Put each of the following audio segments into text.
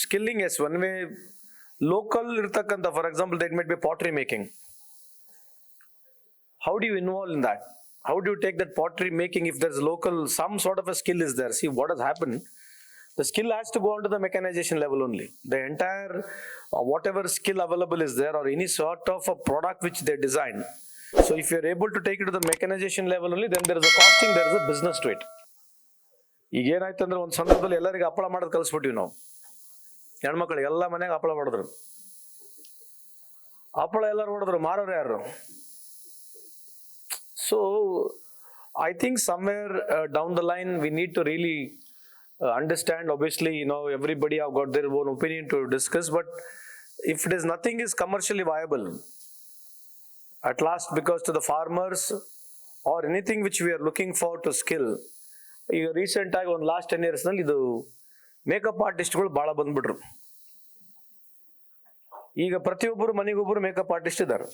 skilling, yes, one way local irtakanta, for example, that might be pottery making. How do you involve in that? How do you take that pottery making if there's local, some sort of a skill is there? See, what has happened, the skill has to go on to the mechanization level only. The entire, whatever skill available is there, or any sort of a product which they design. So if you're able to take it to the mechanization level only, then there is a costing, there is a business to it. ಈಗ ಏನಾಯ್ತು ಅಂದ್ರೆ ಒಂದು ಸಂದರ್ಭದಲ್ಲಿ ಎಲ್ಲರಿಗೆ ಹಪ್ಪಳ ಮಾಡೋದು ಕಲಿಸ್ಬಿಟ್ಟಿವಿ ನಾವು. ಹೆಣ್ಮಕ್ಳು ಎಲ್ಲ ಮನೆಗೆ ಹಪ್ಪಳ ಮಾಡಿದ್ರು. ಹಪ್ಪಳ ಎಲ್ಲರೂ ಹೊಡೆದ್ರು, ಮಾರೋರು ಯಾರು? So I think somewhere down the line we need to really understand. Obviously, everybody have got their own opinion to discuss, but if it is nothing is commercially viable at last, because to the farmers or anything which we are looking for to skill, ಈಗ recent ಆಗಿ ಒಂದು last 10 years ನಲ್ಲಿ ಇದು makeup ಆರ್ಟಿಸ್ಟ್ಗಳು ಬಹಳ ಬಂದ್ಬಿಟ್ರು. ಈಗ ಪ್ರತಿಯೊಬ್ಬರು ಮನೆಗೊಬ್ಬರು ಮೇಕಪ್ ಆರ್ಟಿಸ್ಟ್ ಇದ್ದಾರೆ.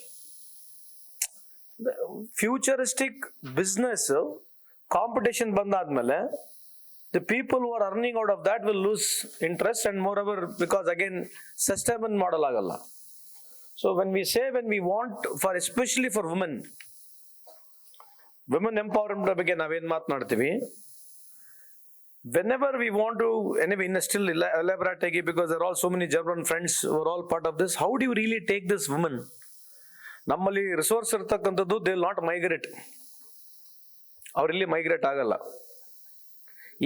ಫ್ಯೂಚರಿಸ್ಟಿಕ್ ಬಿಸ್ನೆಸ್ ಕಾಂಪಿಟೇಷನ್ ಬಂದಾದ್ಮೇಲೆ the people who are earning out of that will lose interest, and moreover, because again sustainable model ಆಗಲ್ಲ. So when we want for, especially for women empowerment ಬಗ್ಗೆ ನಾವೇನ್ ಮಾತನಾಡ್ತೀವಿ, whenever we want to, anyway, still elaborate again, because there are all so many German friends who are all part of this. How do you really take this woman? ನಮ್ಮಲ್ಲಿ resource ಇರ್ತಕ್ಕಂಥದ್ದು, they will not migrate, ಅವ್ರಲ್ಲಿ migrate ಆಗಲ್ಲ.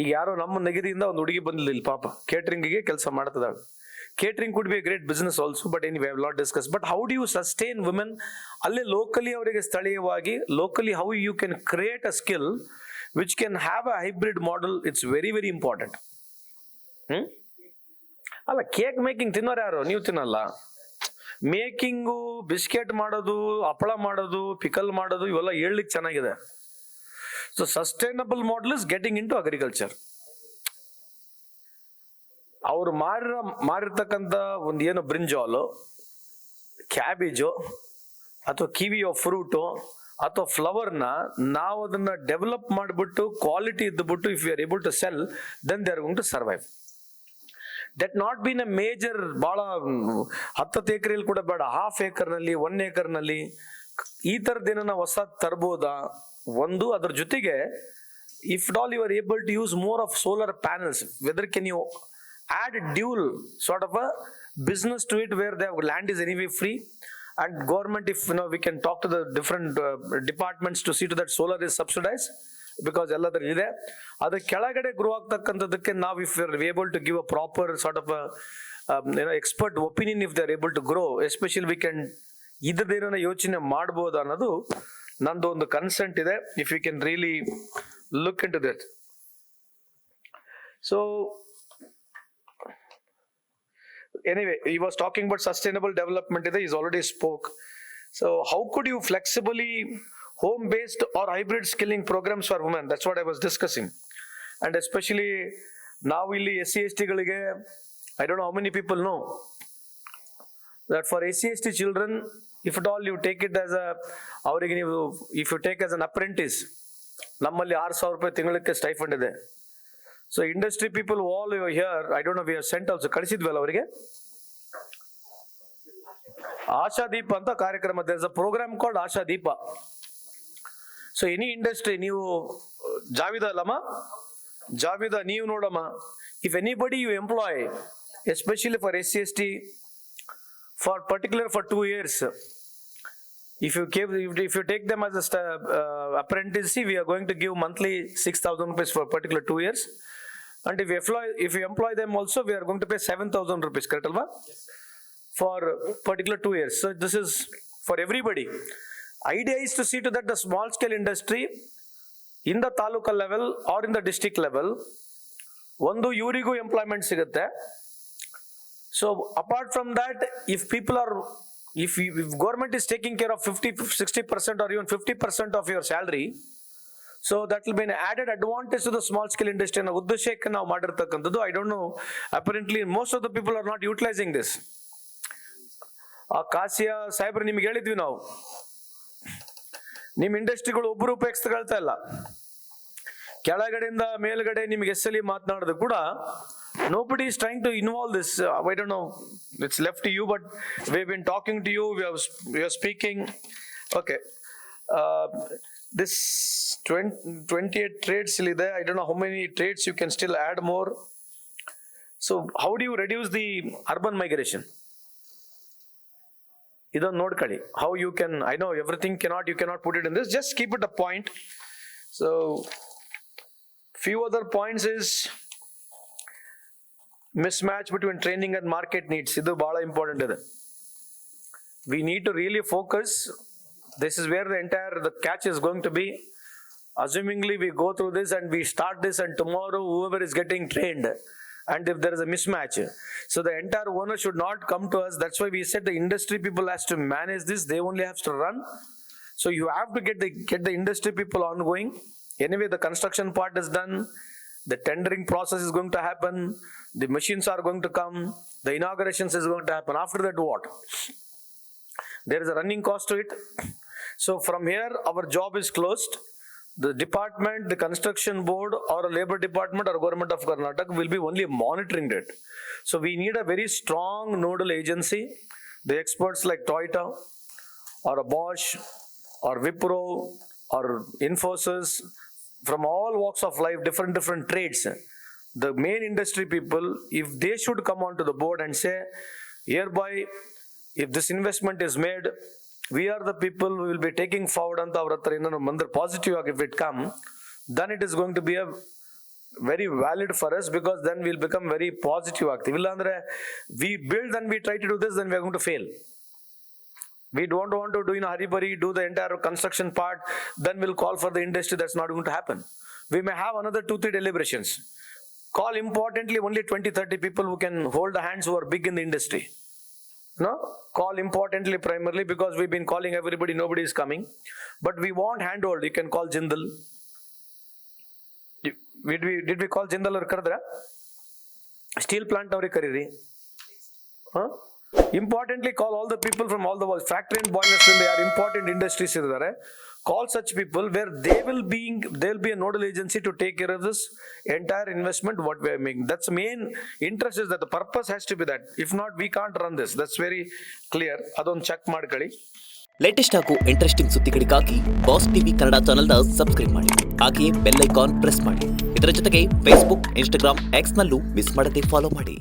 ಈಗ ಯಾರೋ ನಮ್ಮ ನಗರಿಯಿಂದ ಒಂದು ಹುಡುಗಿ ಬಂದಿಲ್ಲ ಇಲ್ಲಿ, ಪಾಪ ಕೇಟರಿಂಗಿಗೆ ಕೆಲಸ ಮಾಡ್ತದಾಗ. Catering could be a great business also, but any we have not discuss. But how do you sustain women ಅಲ್ಲೇ ಲೋಕಲಿ, ಅವರಿಗೆ ಸ್ಥಳೀಯವಾಗಿ locally, how you can create a skill which can have a hybrid model. It's very, very important. ಅಲ್ಲ, cake making ತಿನ್ನೋರು ಯಾರು? ನೀವು ತಿನ್ನಲ್ಲ. Making, biscuit ಮಾಡೋದು, ಹಪ್ಪಳ ಮಾಡೋದು, ಪಿಕಲ್ ಮಾಡೋದು, ಇವೆಲ್ಲ ಹೇಳಲಿಕ್ಕೆ ಚೆನ್ನಾಗಿದೆ. So sustainable model is getting into agriculture. ಅವ್ರು ಮಾರಿರ್ತಕ್ಕಂಥ ಒಂದು ಏನು ಬ್ರಿಂಜಾಲು, ಕ್ಯಾಬೇಜು, ಅಥವಾ ಕಿವಿಯೋ ಫ್ರೂಟು, ಅಥವಾ ಫ್ಲವರ್ನ ನಾವು ಅದನ್ನ ಡೆವಲಪ್ ಮಾಡಿಬಿಟ್ಟು ಕ್ವಾಲಿಟಿ ಇದ್ದುಬಿಟ್ಟು, if you are able to sell, then they are going to survive. That not been a major, ಬಹಳ 10 ಎಕರೆಯಲ್ಲಿ ಕೂಡ ಬೇಡ, 1/2 acre-ನಲ್ಲಿ, 1 acre-ನಲ್ಲಿ ಈ ಥರದ್ದೇನ ಹೊಸ ತರ್ಬೋದಾ ಒಂದು. ಅದ್ರ ಜೊತೆಗೆ if all you are able to use more of solar panels, whether can you add dual sort of a business to it, where the land is anyway free, and government, if we can talk to the different departments to see to that solar is subsidized, because ಎಲ್ಲದರ ಇದೆ. ಅದ್ರ ಕೆಳಗಡೆ grow ಆಗ್ತಕ್ಕಂಥದಕ್ಕೆ ನಾವು, if we are able to give a proper sort of a expert opinion, if they are able to grow, especially we can ಇದ್ರದ್ದೇನ ಯೋಚನೆ ಮಾಡ್ಬೋದು ಅನ್ನೋದು ನಂದು ಒಂದು ಕನ್ಸೆಂಟ್ ಇದೆ. If you can really look into that. So anyway, he was talking about sustainable development. He's already spoke. So how could you flexibly home based or hybrid skilling programs for women? That's what I was discussing. And especially now illi SC/ST galige, I don't know how many people know that for SC/ST children, if at all you take it as a, avrige ನೀವು, if you take as an apprentice, ನಮ್ಮಲ್ಲಿ 6,000 ರೂಪಾಯಿ ತಿಂಗಳಿಗೆ stipend ಇದೆ. So industry people all over here, I don't know, we have sent also, ಕಳಿಸಿದ್ವಲ್ಲ ಅವರಿಗೆ ಆಶಾ ದೀಪ ಅಂತ ಕಾರ್ಯಕ್ರಮ. there is a program called Asha Deepa. So any industry, ನೀವು ಜಾವಿದ ಅಲ್ಲಮ್ಮ, ಜಾವಿದ ನೀವು ನೋಡಮ್ಮ, if anybody you employ, especially for SC/ST, for particular for 2 years, if you take them as a apprentice, we are going to give monthly 6,000 rupees for particular 2 years. And if you employ them also, we are going to pay 7,000 rupees, correct alva? For particular 2 years. So this is for everybody. Idea is to see to that the small scale industry in the taluka level or in the district level, ಒಂದು ಇವರಿಗೂ employment ಸಿಗುತ್ತೆ. So apart from that, if people are, if government is taking care of 50-60% or even 50% of your salary, so that will be an added advantage to the small scale industry. Na uddeshಕ್ಕೆ ನಾವು ಮಾಡಿರ್ತಕ್ಕಂಥದ್ದು. I don't know, apparently most of the people are not utilizing this. ಆ ಕಾಸಿಯಾ ಸಾಹೇಬ್ರು ನಿಮ್ಗೆ ಹೇಳಿದ್ವಿ ನಾವು, ನಿಮ್ ಇಂಡಸ್ಟ್ರಿಗಳು ಒಬ್ಬರು ಉಪಯೋಗಿಸ್ತಾ ಇಲ್ಲ. ಕೆಳಗಡೆಯಿಂದ ಮೇಲ್ಗಡೆ ನಿಮ್ಗೆ ಎಸ್ಸಲ್ಲಿ ಮಾತನಾಡೋದು ಕೂಡ Nobody is trying to involve this. I don't know. It's left to you, but we've been talking to you. We are speaking. Okay. This 28 trades still there. I don't know how many trades you can still add more. So how do you reduce the urban migration? Idon nodkali. How you can, I know everything you cannot put it in this. Just keep it a point. So few other points is mismatch between training and market needs. Idu bala important ide. We need to really focus. This is where the catch is going to be. Assumingly we go through this and we start this, and tomorrow whoever is getting trained, and if there is a mismatch, so the entire owner should not come to us. That's why we said the industry people has to manage this. They only have to run. So you have to get the industry people ongoing. Anyway, the construction part is done. The tendering process is going to happen. The machines are going to come. The inaugurations is going to happen. After that, what? There is a running cost to it. So from here, our job is closed. The department, the construction board or a labor department or government of Karnataka will be only monitoring it. So we need a very strong nodal agency. The experts like Toyota or a Bosch or Wipro or Infosys, from all walks of life, different trades. The main industry people, if they should come onto the board and say, hereby, if this investment is made, we are the people who will be taking forward anta avra hatra ಏನೋ Mandra positive ಆಗಿ if it come, then it is going to be a very valid for us, because then we'll become very positive ಆಗ್ತೀವಿ. ಇಲ್ಲ ಅಂದ್ರೆ we build and we try to do this, then we are going to fail. We don't want to do in a hurry, do the entire construction part, then we'll call for the industry. That's not going to happen. We may have another 2-3 deliberations. Call importantly only 20-30 people who can hold the hands who are big in the industry. No, call importantly primarily, because we've been calling everybody, nobody is coming. But we want handhold. You can call Jindal. Did we call Jindal or Kardra? Steel plant ಅವ್ರಿಗೆ ಕರೀರಿ. Importantly, call all the people from all the world. Factory and boilers, they are important industries ಇದ್ದಾರೆ. Call such people where there will be a nodal agency to take care of this entire investment what we are making. That's the main interest, is that the purpose has to be that. If not, we can't run this. That's very clear. ಅದೊಂದು check ಮಾಡ್ಕೊಳ್ಳಿ. Latest ಹಾಗೂ interesting ಸುದ್ದಿಗಳಿಗಾಗಿ boss TV Kannada ಚಾನೆಲ್ನ subscribe ಮಾಡಿ. ಹಾಗೆಯೇ bell icon press ಮಾಡಿ. ಇದರ ಜೊತೆಗೆ ಫೇಸ್ಬುಕ್, ಇನ್ಸ್ಟಾಗ್ರಾಮ್, ಎಕ್ಸ್ನಲ್ಲೂ ಮಿಸ್ ಮಾಡದೆ ಫಾಲೋ ಮಾಡಿ.